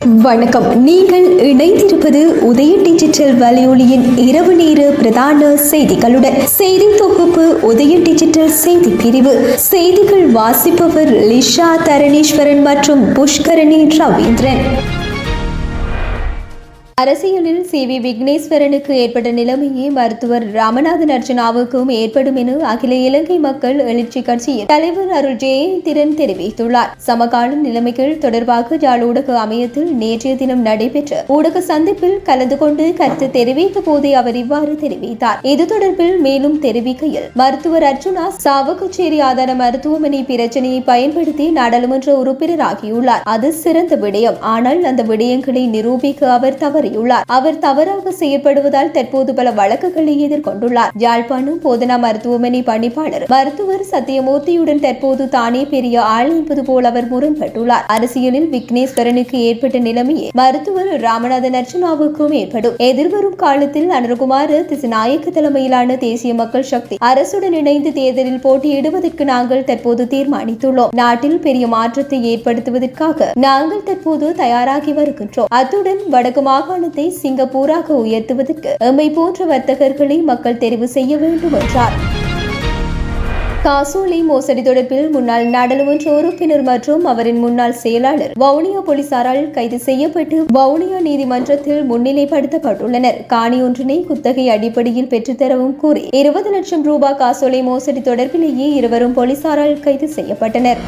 வணக்கம். நீங்கள் இணைந்திருப்பது உதய டிஜிட்டல் வலையொலியின் இரவு நேர பிரதான செய்திகளுடன். செய்தி தொகுப்பு உதய டிஜிட்டல் செய்தி பிரிவு. செய்திகள் வாசிப்பவர் லிஷா தரணீஸ்வரன் மற்றும் புஷ்கரணி ரவீந்திரன். அரசியலில் சி.வி. விக்னேஸ்வரனுக்கு ஏற்பட்ட நிலைமையே மருத்துவர் ராமநாதன் அர்ச்சனாவுக்கும் ஏற்படும் என அகில இலங்கை மக்கள் எழுச்சி கட்சியின் தலைவர் அருள் ஜெயந்திரன் தெரிவித்துள்ளார். சமகால நிலைமைகள் தொடர்பாக யாழ் ஊடக அமையத்தில் நேற்றைய தினம் நடைபெற்ற ஊடக சந்திப்பில் கலந்து கொண்டு கருத்து தெரிவித்த போதே அவர் இவ்வாறு தெரிவித்தார். இது தொடர்பில் மேலும் தெரிவிக்கையில், மருத்துவர் அர்ச்சனா சாவகச்சேரி ஆதார மருத்துவமனை பிரச்சனையை பயன்படுத்தி நாடாளுமன்ற உறுப்பினராகியுள்ளார். அது சிறந்த விடயம். ஆனால் அந்த விடயங்களை நிரூபிக்க அவர் தவறு. அவர் தவறாக செயற்படுவதால் தற்போது பல வழக்குகளை எதிர்கொண்டுள்ளார். யாழ்ப்பாணம் போதனா மருத்துவமனை பணிப்பாளர் மருத்துவர் சத்தியமூர்த்தியுடன் தற்போது தானே பெரிய ஆள் என்பது போல் அவர் முரண்பட்டுள்ளார். அரசியலில் விக்னேஸ்வரனுக்கு ஏற்பட்ட நிலைமையே மருத்துவர் ராமநாதன் அர்ச்சனாவுக்கும் ஏற்படும். எதிர்வரும் காலத்தில் அனுரகுமார திசுநாயக்க தலைமையிலான தேசிய மக்கள் சக்தி அரசுடன் இணைந்து தேர்தலில் போட்டியிடுவதற்கு நாங்கள் தற்போது தீர்மானித்துள்ளோம். நாட்டில் பெரிய மாற்றத்தை ஏற்படுத்துவதற்காக நாங்கள் தற்போது தயாராகி வருகின்றோம். அத்துடன் வடக்கு மாகாணத்தை சிங்கப்பூராக உயர்த்துவதற்கு எம்மை போன்ற வர்த்தகர்களை மக்கள் தெரிவு செய்ய வேண்டும் என்றார். காசோலை மோசடி தொடர்பில் முன்னாள் நாடாளுமன்ற உறுப்பினர் மற்றும் அவரின் முன்னாள் செயலாளர் வவுனியா போலீசாரால் கைது செய்யப்பட்டு வவுனியா நீதிமன்றத்தில் முன்னிலைப்படுத்தப்பட்டுள்ளனர். காணி ஒன்றினை குத்தகை அடிப்படையில் பெற்றுத்தரவும் கூறி 20 லட்சம் ரூபாய் காசோலை மோசடி தொடர்பிலேயே இருவரும் போலீசாரால் கைது செய்யப்பட்டனர்.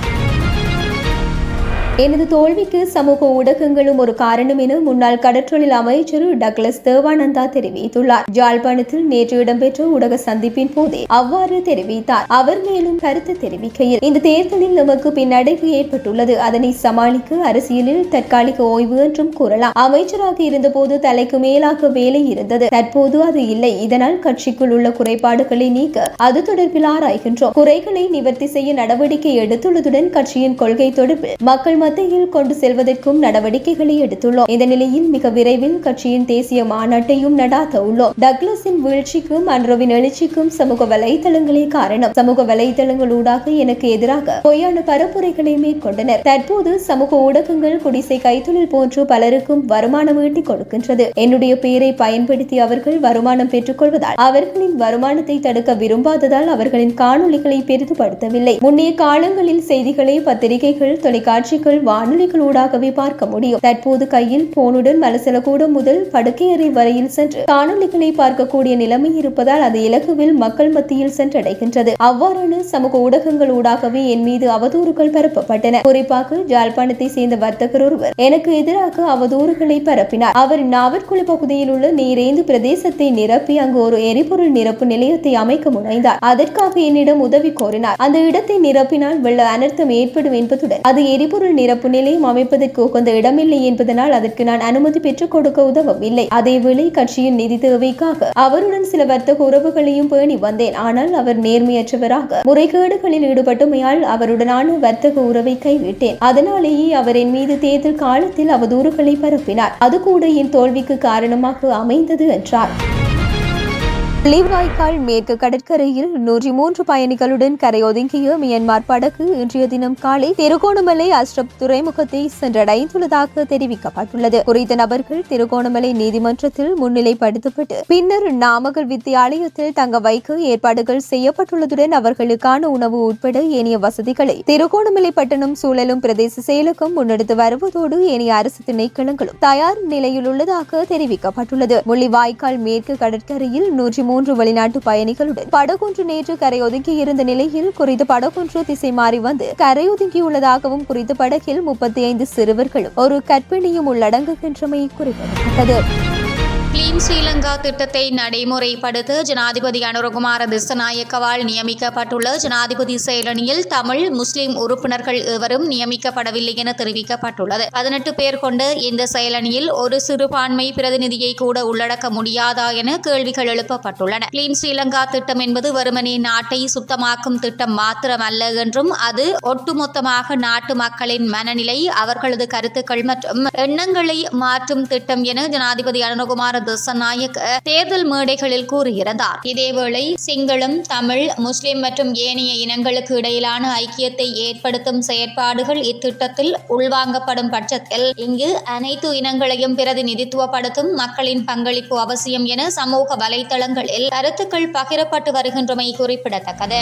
எனது தோல்விக்கு சமூக ஊடகங்களும் ஒரு காரணம் என முன்னாள் கடற்றொழில் அமைச்சர் டக்ளஸ் தேவானந்தா தெரிவித்துள்ளார். யாழ்ப்பாணத்தில் நேற்று இடம்பெற்ற ஊடக சந்திப்பின் போதே அவ்வாறு தெரிவித்தார். அவர் மேலும் கருத்து தெரிவிக்கையில், இந்த தேர்தலில் நமக்கு பின்னடைவு ஏற்பட்டுள்ளது. அதனை சமாளிக்க அரசியலில் தற்காலிக ஓய்வு என்றும் கூறலாம். அமைச்சராக இருந்தபோது தலைக்கு மேலாக வேலை இருந்தது. தற்போது அது இல்லை. இதனால் கட்சிக்குள் உள்ள குறைபாடுகளை நீக்க அது தொடர்பில் ஆராய்கின்றோம். குறைகளை நிவர்த்தி செய்ய நடவடிக்கை எடுத்துள்ளதுடன் கட்சியின் கொள்கை தொடர்பில் மக்கள் மத்தியில் கொண்டு செல்வதற்கும் நடவடிக்கைகளை எடுத்துள்ளோம். இந்த நிலையில் மிக விரைவில் கட்சியின் தேசிய மாநாட்டையும் நடாத்த உள்ளோம். டக்ளஸின் வீழ்ச்சிக்கும் அன்ரோவின் எழுச்சிக்கும் சமூக வலைதளங்களே காரணம். சமூக வலைதளங்களூடாக எனக்கு எதிராக பொய்யான பரப்புரைகளை மேற்கொண்டனர். தற்போது சமூக ஊடகங்கள் குடிசை கைத்தொழில் போன்று பலருக்கும் வருமானம் ஈட்டிக் கொடுக்கின்றது. என்னுடைய பெயரை பயன்படுத்தி அவர்கள் வருமானம் பெற்றுக் கொள்வதால் அவர்களின் வருமானத்தை தடுக்க விரும்பாததால் அவர்களின் காணொலிகளை பெரிதுபடுத்தவில்லை. முன்னைய காலங்களில் செய்திகளை பத்திரிகைகள், தொலைக்காட்சிகள், வானொலிகள் ஊடாகவே பார்க்க முடியும். தற்போது கையில் போனுடன் மலசலகூடம் முதல் படுக்கையறை வரையில் சென்று காணொலிகளை பார்க்கக்கூடிய நிலைமை இருப்பதால் அது இலகுவில் மக்கள் மத்தியில் சென்றடைகின்றது. அவ்வாறான சமூக ஊடகங்கள் ஊடாகவே என் மீது அவதூறுகள் பரப்பப்பட்டன. குறிப்பாக யாழ்ப்பாணத்தை சேர்ந்த வர்த்தகர் ஒருவர் எனக்கு எதிராக அவதூறுகளை பரப்பினார். அவர் நாவற்குள பகுதியில் உள்ள நீரேந்து பிரதேசத்தை நிரப்பி அங்கு ஒரு எரிபொருள் நிரப்பு நிலையத்தை அமைக்க முனைந்தார். அதற்காக என்னிடம் உதவி கோரினார். அந்த இடத்தை நிரப்பினால் வெள்ள அனர்த்தம் ஏற்படும் என்பதுடன் அது எரிபொருள் நிரப்பு நிலையம் அமைப்பதற்கு உகந்த இடமில்லை என்பதனால் அதற்கு நான் அனுமதி பெற்றுக் கொடுக்க உதவவில்லை. அதேவேளை கட்சியின் நிதி தேவைக்காக அவருடன் சில வர்த்தக உறவுகளையும் பேணி வந்தேன். ஆனால் அவர் நேர்மையற்றவராக முறைகேடுகளில் ஈடுபட்டுமையால் அவருடனான வர்த்தக உறவை கைவிட்டேன். அதனாலேயே அவர் என் மீது தேர்தல் காலத்தில் அவதூறுகளை பரப்பினார். அது கூட என் தோல்விக்கு காரணமாக அமைந்தது என்றார். முள்ளிவாய்க்கால் மேற்கு கடற்கரையில் 103 பயணிகளுடன் கரையொதுங்கிய மியன்மார் படகு இன்றைய தினம் காலை திருகோணமலை அஸ்ரப் துறைமுகத்தை சென்றடைந்துள்ளதாக தெரிவிக்கப்பட்டுள்ளது. குறித்த நபர்கள் திருகோணமலை நீதிமன்றத்தில் முன்னிலைப்படுத்தப்பட்டு பின்னர் நாமக்கல் வித்தியாலயத்தில் தங்க வைக்க ஏற்பாடுகள் செய்யப்பட்டுள்ளதுடன் அவர்களுக்கான உணவு உட்பட ஏனைய வசதிகளை திருகோணமலை பட்டணம் சூழலும் பிரதேச செயலகம் முன்னெடுத்து வருவதோடு ஏனைய அரசு திணைக்களங்களும் தயார் நிலையில் உள்ளதாக தெரிவிக்கப்பட்டுள்ளது. முள்ளிவாய்க்கால் மேற்கு கடற்கரையில் 103 வெளிநாட்டு பயணிகளுடன் படகொன்று நேற்று கரையொதுங்கியிருந்த நிலையில் குறித்த படகொன்று திசை மாறி வந்து கரையொதுங்கியுள்ளதாகவும் குறித்த படகில் 35 சிறுவர்களும் ஒரு கர்ப்பிணியும் உள்ளடங்குகின்றமை குறிப்பிடப்பட்டது. கிளீன் ஸ்ரீலங்கா திட்டத்தை நடைமுறைப்படுத்த ஜனாதிபதி அனுரகுமார திஸ்ஸநாயக்கவால் நியமிக்கப்பட்டுள்ள ஜனாதிபதி செயலணியில் தமிழ், முஸ்லிம் உறுப்பினர்கள் எவரும் நியமிக்கப்படவில்லை என தெரிவிக்கப்பட்டுள்ளது. 18 பேர் கொண்ட இந்த செயலணியில் ஒரு சிறுபான்மை பிரதிநிதியை கூட உள்ளடக்க முடியாதா என கேள்விகள் எழுப்பப்பட்டுள்ளன. கிளீன் ஸ்ரீலங்கா திட்டம் என்பது வெறுமனே நாட்டை சுத்தமாக்கும் திட்டம் மாத்திரமல்ல என்றும் அது ஒட்டுமொத்தமாக நாட்டு மக்களின் மனநிலை, அவர்களது கருத்துக்கள் மற்றும் எண்ணங்களை மாற்றும் திட்டம் என ஜனாதிபதி அனுரகுமார திஸ்ஸநாயக்க தேர்தல் மேடைகளில் கூறியிருந்தார். இதேவேளை சிங்களம், தமிழ், முஸ்லிம் மற்றும் ஏனைய இனங்களுக்கு இடையிலான ஐக்கியத்தை ஏற்படுத்தும் செயற்பாடுகள் இத்திட்டத்தில் உள்வாங்கப்படும் பட்சத்தில் இங்கு அனைத்து இனங்களையும் பிரதிநிதித்துவப்படுத்தும் மக்களின் பங்களிப்பு அவசியம் என சமூக வலைதளங்களில் கருத்துக்கள் பகிரப்பட்டு வருகின்றமை குறிப்பிடத்தக்கது.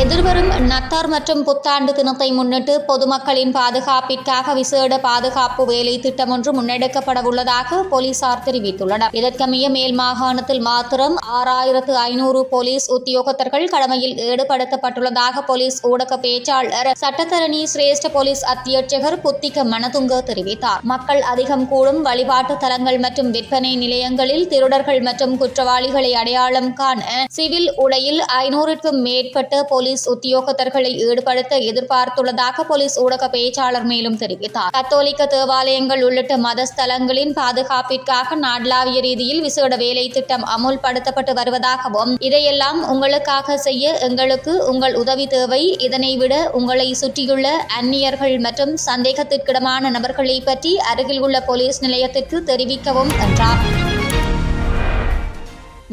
எதிர்வரும் நத்தார் மற்றும் புத்தாண்டு தினத்தை முன்னிட்டு பொதுமக்களின் பாதுகாப்பிற்காக விசேட பாதுகாப்பு வேலை திட்டம் ஒன்று முன்னெடுக்கப்படவுள்ளதாக போலீசார் தெரிவித்துள்ளனர். இதற்கமைய மேல் மாகாணத்தில் மாத்திரம் 6500 போலீஸ் உத்தியோகத்தர்கள் கடமையில் ஈடுபடுத்தப்பட்டுள்ளதாக போலீஸ் ஊடக பேச்சாளர் சட்டத்தரணி சிரேஷ்ட போலீஸ் அத்தியட்சகர் புத்திக மனதுங்க தெரிவித்தார். மக்கள் அதிகம் கூடும் வழிபாட்டு தலங்கள் மற்றும் விற்பனை நிலையங்களில் திருடர்கள் மற்றும் குற்றவாளிகளை அடையாளம் காண சிவில் உடையில் 500க்கும் மேற்பட்ட போலீஸ் உத்தியோகத்தர்களை ஈடுபடுத்த எதிர்பார்த்துள்ளதாக போலீஸ் ஊடக பேச்சாளர் மேலும் தெரிவித்தார். கத்தோலிக்க தேவாலயங்கள் உள்ளிட்ட மதஸ்தலங்களின் பாதுகாப்பிற்காக நாடளாவிய ரீதியில் விசேட வேலை திட்டம் அமுல்படுத்தப்பட்டு வருவதாகவும் இதையெல்லாம் உங்களுக்காக செய்ய எங்களுக்கு உங்கள் உதவி தேவை. இதனை விட உங்களை சுற்றியுள்ள அந்நியர்கள் மற்றும் சந்தேகத்திற்கிடமான நபர்களை பற்றி அருகில் உள்ள போலீஸ் நிலையத்திற்கு தெரிவிக்கவும் என்றார்.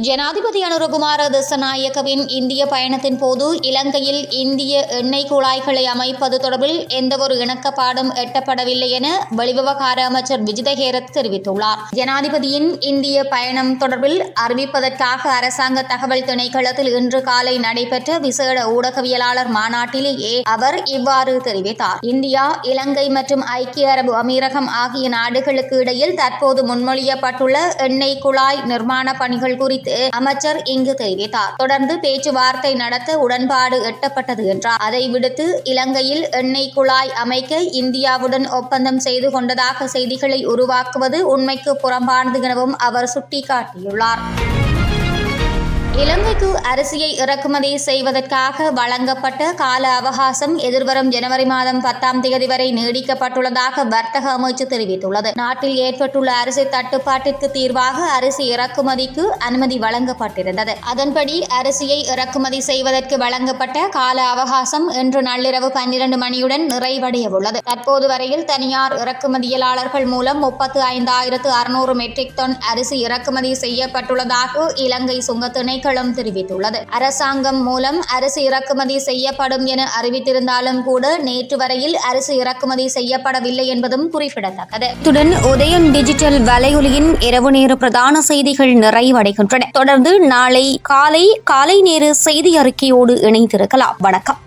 ஜனாதிபதி அனுரகுமார திஸ்ஸநாயக்கவின் இந்திய பயணத்தின் போது இலங்கையில் இந்திய எண்ணெய் குழாய்களை அமைப்பது தொடர்பில் எந்தவொரு இணக்கப்பாடும் எட்டப்படவில்லை என வெளிவிவகார அமைச்சர் விஜித ஹேரத் தெரிவித்துள்ளார். ஜனாதிபதியின் இந்திய பயணம் தொடர்பில் அறிவிப்பதற்காக அரசாங்க தகவல் திணைக்களத்தில் இன்று காலை நடைபெற்ற விசேட ஊடகவியலாளர் மாநாட்டிலேயே அவர் இவ்வாறு தெரிவித்தார். இந்தியா, இலங்கை மற்றும் ஐக்கிய அரபு அமீரகம் ஆகிய நாடுகளுக்கு இடையில் தற்போது முன்மொழியப்பட்டுள்ள எண்ணெய் குழாய் நிர்மாண பணிகள் குறித்து அமைச்சர் இங்கு தெரிவித்தார். தொடர்ந்து பேச்சுவார்த்தை நடத்த உடன்பாடு எட்டப்பட்டது என்றார். அதை விடுத்து இலங்கையில் எண்ணெய் குழாய் அமைக்க இந்தியாவுடன் ஒப்பந்தம் செய்து கொண்டதாக செய்திகளை உருவாக்குவது உண்மைக்கு புறம்பானது எனவும் அவர் சுட்டிக்காட்டியுள்ளார். இலங்கைக்கு அரிசியை இறக்குமதி செய்வதற்காக வழங்கப்பட்ட கால அவகாசம் எதிர்வரும் ஜனவரி மாதம் 10ஆம் தேதி வரை நீடிக்கப்பட்டுள்ளதாக வர்த்தக அமைச்சு தெரிவித்துள்ளது. நாட்டில் ஏற்பட்டுள்ள அரிசி தட்டுப்பாட்டிற்கு தீர்வாக அரிசி இறக்குமதிக்கு அனுமதி வழங்கப்பட்டிருந்தது. அதன்படி அரிசியை இறக்குமதி செய்வதற்கு வழங்கப்பட்ட கால அவகாசம் இன்று நள்ளிரவு 12 மணியுடன் நிறைவடைய உள்ளது. தற்போது வரையில் தனியார் இறக்குமதியாளர்கள் மூலம் 35,600 மெட்ரிக் டன் அரிசி இறக்குமதி செய்யப்பட்டுள்ளதாக இலங்கை சுங்க திணைக்களம் தெரிவித்துள்ளது. அரசாங்கம் மூலம் அரிசி இறக்குமதி செய்யப்படும் என அறிவித்திருந்தாலும் கூட நேற்று வரையில் அரிசி இறக்குமதி செய்யப்படவில்லை என்பதும் குறிப்பிடத்தக்கது. இத்துடன் உதயம் டிஜிட்டல் வலையொலியின் இரவு நேர பிரதான செய்திகள் நிறைவடைகின்றன. தொடர்ந்து நாளை காலை நேர செய்தி அறிக்கையோடு இணைந்திருக்கலாம். வணக்கம்.